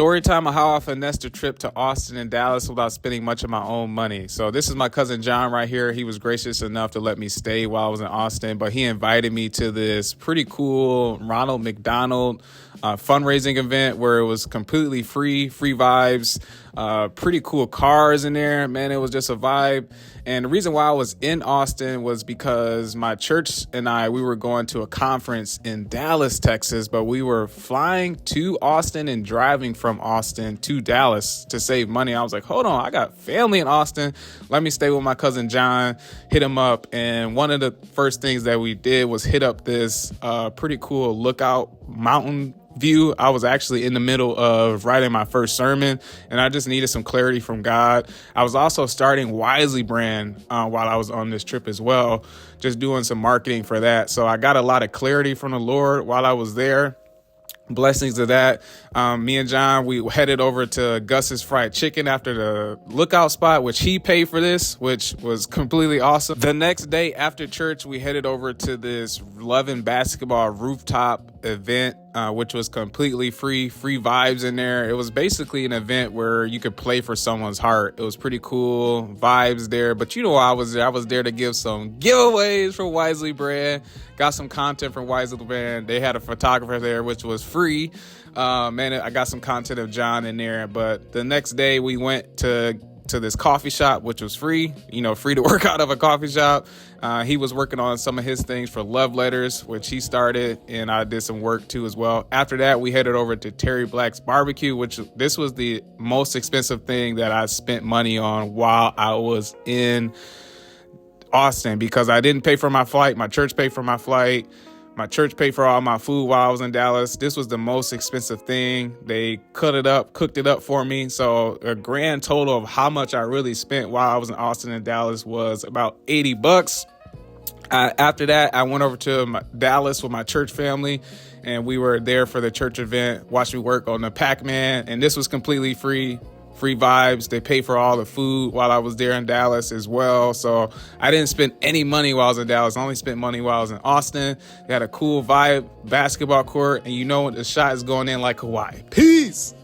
Story time of how I finessed a trip to Austin and Dallas without spending much of my own money. So this is my cousin John right here. He was gracious enough to let me stay while I was in Austin, but he invited me to this pretty cool Ronald McDonald fundraising event where it was completely free vibes, pretty cool cars in there. Man, it was just a vibe. And the reason why I was in Austin was because my church and we were going to a conference in Dallas, Texas, but we were flying to Austin and driving from Austin to Dallas to save money. I was like, hold on, I got family in Austin. Let me stay with my cousin John, hit him up. And one of the first things that we did was hit up this pretty cool lookout mountain view. I was actually in the middle of writing my first sermon, and I just needed some clarity from God. I was also starting Wisely brand while I was on this trip as well, just doing some marketing for that. So I got a lot of clarity from the Lord while I was there. Blessings to that. Me and John, we headed over to Gus's Fried Chicken after the lookout spot, which he paid for this, which was completely awesome. The next day after church, we headed over to this Love and Basketball rooftop event, which was completely free vibes in there. It was basically an event where you could play for someone's heart. It was pretty cool vibes there. But you know, I was there to give some giveaways for Wisely Brand. Got some content from Wisely Brand. They had a photographer there, which was free. Man, I got some content of John in there. But the next day we went to this coffee shop, which was free, free to work out of a coffee shop. He was working on some of his things for Love Letters, which he started, and I did some work too as well. After that, we headed over to Terry Black's Barbecue, which this was the most expensive thing that I spent money on while I was in Austin, because I didn't pay for my flight. My church paid for my flight. My church paid for all my food while I was in Dallas. This was the most expensive thing. They cooked it up for me. So a grand total of how much I really spent while I was in Austin and Dallas was about $80. After that, I went over to Dallas with my church family, and we were there for the church event, watched me work on the Pac-Man, and this was completely free vibes. They paid for all the food while I was there in Dallas as well. So I didn't spend any money while I was in Dallas. I only spent money while I was in Austin. They had a cool vibe basketball court, and the shot is going in like Kawhi. Peace.